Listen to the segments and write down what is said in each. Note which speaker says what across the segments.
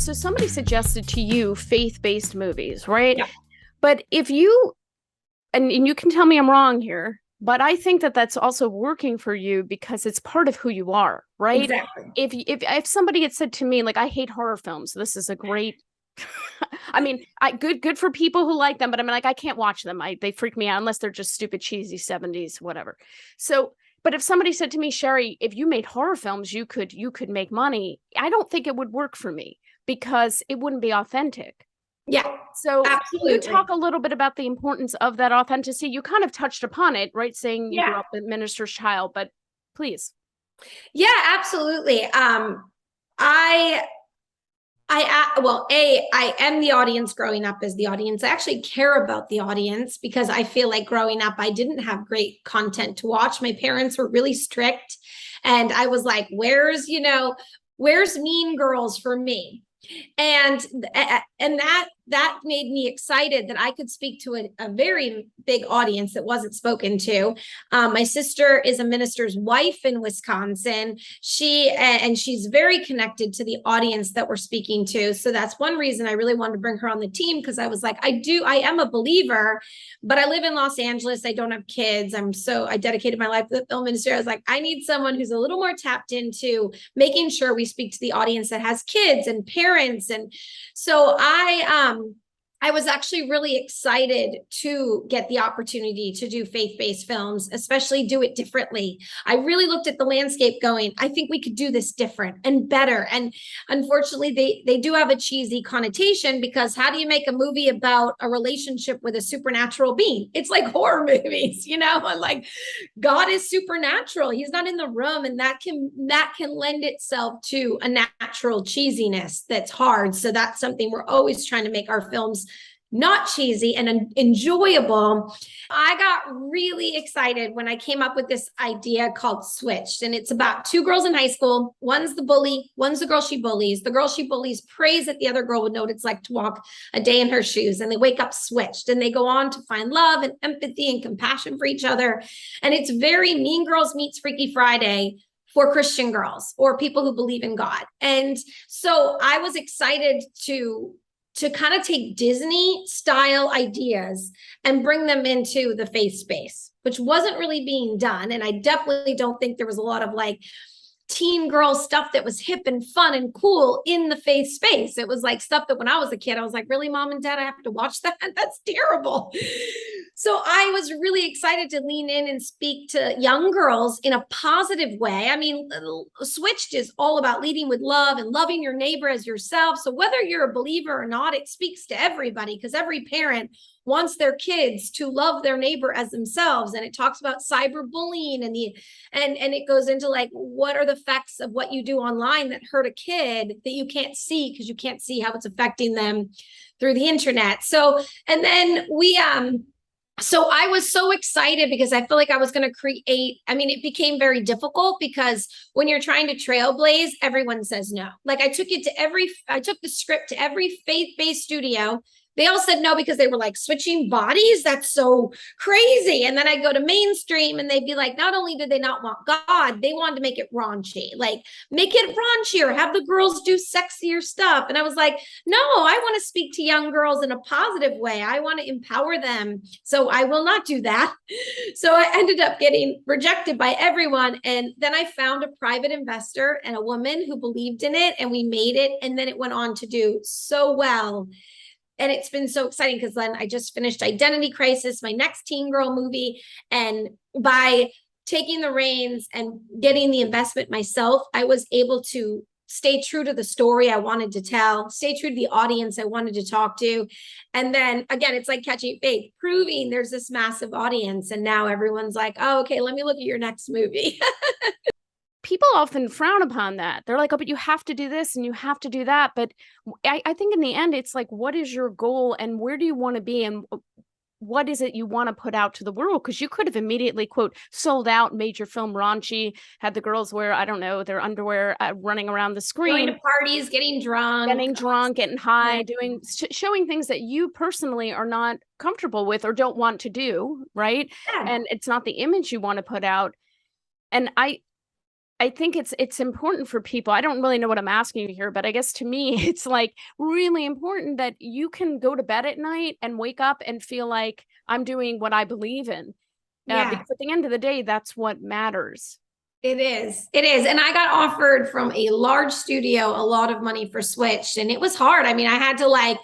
Speaker 1: so somebody suggested to you faith-based movies, right?
Speaker 2: Yeah,
Speaker 1: But if you, and you can tell me I'm wrong here, but I think that that's also working for you because it's part of who you are, right?
Speaker 2: exactly.
Speaker 1: If somebody had said to me, like, I hate horror films, this is a great, I mean, good for people who like them, but I mean, like, I can't watch them. They freak me out unless they're just stupid, cheesy 70s, whatever. So, but if somebody said to me, Sherry, if you made horror films, you could make money. I don't think it would work for me because it wouldn't be authentic.
Speaker 2: Yeah,
Speaker 1: So, can you
Speaker 2: absolutely.
Speaker 1: talk a little bit about the importance of that authenticity? You kind of touched upon it, right? Saying you grew
Speaker 2: Yeah.
Speaker 1: up a minister's child, but please.
Speaker 2: Yeah, absolutely. I well, I am the audience growing up as the audience. I actually care about the audience because I feel like growing up, I didn't have great content to watch. My parents were really strict. And I was like, where's Mean Girls for me? and and that made me excited that I could speak to a very big audience that wasn't spoken to. My sister is a minister's wife in Wisconsin. She's very connected to the audience that we're speaking to. So that's one reason I really wanted to bring her on the team, because I was like, I am a believer, but I live in Los Angeles. I don't have kids. I dedicated my life to the film industry. I was like, I need someone who's a little more tapped into making sure we speak to the audience that has kids and parents. And so I was actually really excited to get the opportunity to do faith-based films, especially do it differently. I really looked at the landscape going, I think we could do this different and better. And unfortunately, they do have a cheesy connotation, because how do you make a movie about a relationship with a supernatural being? It's like horror movies, and like, God is supernatural. He's not in the room, and that can lend itself to a natural cheesiness that's hard. So that's something we're always trying to make our films not cheesy and enjoyable. I got really excited when I came up with this idea called Switched. And it's about two girls in high school. One's the bully, one's the girl she bullies. The girl she bullies prays that the other girl would know what it's like to walk a day in her shoes. And they wake up switched, and they go on to find love and empathy and compassion for each other. And it's very Mean Girls meets Freaky Friday for Christian girls or people who believe in God. And so I was excited to kind of take Disney style ideas and bring them into the faith space, which wasn't really being done. And I definitely don't think there was a lot of like teen girl stuff that was hip and fun and cool in the faith space. It was like stuff that when I was a kid, I was like, really, mom and dad, I have to watch that? That's terrible. So I was really excited to lean in and speak to young girls in a positive way. I mean, Switched is all about leading with love and loving your neighbor as yourself. So whether you're a believer or not, it speaks to everybody, because every parent wants their kids to love their neighbor as themselves. And it talks about cyberbullying and it goes into like, what are the effects of what you do online that hurt a kid that you can't see because you can't see how it's affecting them through the internet. So, and then so I was so excited because I feel like I was going to create. I mean, it became very difficult because when you're trying to trailblaze, everyone says no. Like I took the script to every faith-based studio. They all said no because they were like, switching bodies? That's so crazy. And then I go to mainstream and they'd be like, not only did they not want God, they wanted to make it raunchy. Like, make it raunchier, have the girls do sexier stuff. And I was like, no, I want to speak to young girls in a positive way. I want to empower them. So I will not do that. So I ended up getting rejected by everyone. And then I found a private investor and a woman who believed in it, and we made it. And then it went on to do so well. And it's been so exciting because then I just finished Identity Crisis, my next teen girl movie. And by taking the reins and getting the investment myself, I was able to stay true to the story I wanted to tell, stay true to the audience I wanted to talk to. And then again, it's like catching faith, proving there's this massive audience. And now everyone's like, oh, okay, let me look at your next movie.
Speaker 1: People often frown upon that. They're like, oh, but you have to do this and you have to do that. But I think in the end, it's like, what is your goal and where do you want to be? And what is it you want to put out to the world? Because you could have immediately, quote, sold out, made your film raunchy, had the girls wear, I don't know, their underwear, running around the
Speaker 2: Going
Speaker 1: screen,
Speaker 2: to parties, getting drunk,
Speaker 1: getting high, showing things that you personally are not comfortable with or don't want to do, right?
Speaker 2: yeah.
Speaker 1: And it's not the image you want to put out. And I think it's important for people. I don't really know what I'm asking you here, but I guess to me, it's like really important that you can go to bed at night and wake up and feel like I'm doing what I believe in.
Speaker 2: Yeah.
Speaker 1: Because at the end of the day, that's what matters.
Speaker 2: It is. It is. And I got offered from a large studio a lot of money for Switch, and it was hard. I mean, I had to like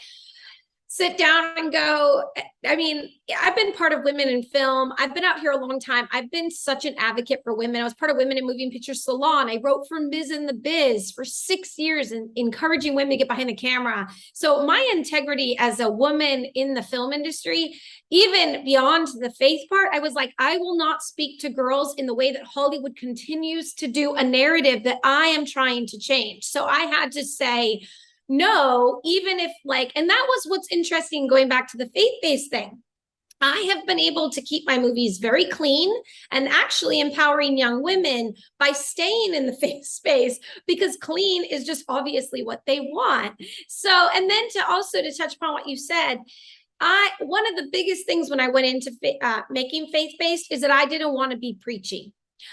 Speaker 2: sit down and go. I mean, I've been part of women in film. I've been out here a long time. I've been such an advocate for women. I was part of Women in Moving Picture Salon. I wrote for Ms. in the Biz for 6 years and encouraging women to get behind the camera. So my integrity as a woman in the film industry, even beyond the faith part, I was like, I will not speak to girls in the way that Hollywood continues to do a narrative that I am trying to change. So I had to say, no, even if like, and that was what's interesting going back to the faith-based thing. I have been able to keep my movies very clean and actually empowering young women by staying in the faith space, because clean is just obviously what they want. So, and then to also to touch upon what you said, one of the biggest things when I went into making faith-based is that I didn't want to be preachy.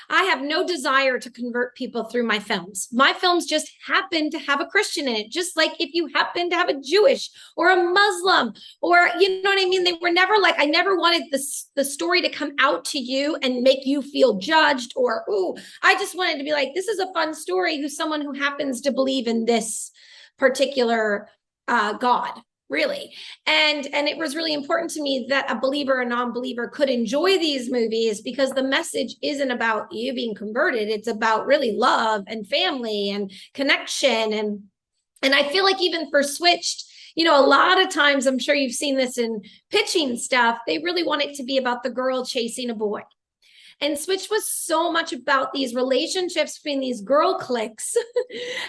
Speaker 2: I have no desire to convert people through my films. My films just happen to have a Christian in it, just like if you happen to have a Jewish or a Muslim, or you know what I mean? They were never like, I never wanted the story to come out to you and make you feel judged or, ooh, I just wanted to be like, this is a fun story who's someone who happens to believe in this particular God. Really. And it was really important to me that a believer or non-believer could enjoy these movies, because the message isn't about you being converted. It's about really love and family and connection. And I feel like even for Switched, you know, a lot of times, I'm sure you've seen this in pitching stuff, they really want it to be about the girl chasing a boy. And Switch was so much about these relationships between these girl cliques.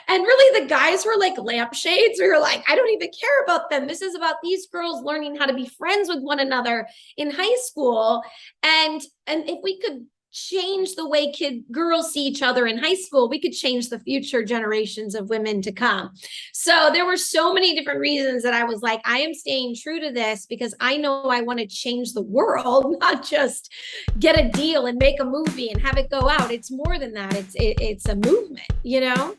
Speaker 2: And really the guys were like lampshades. We were like, I don't even care about them. This is about these girls learning how to be friends with one another in high school. And if we could change the way girls see each other in high school, we could change the future generations of women to come. So there were so many different reasons that I was like, I am staying true to this because I know I want to change the world, not just get a deal and make a movie and have it go out. It's more than that. It's a movement, you know?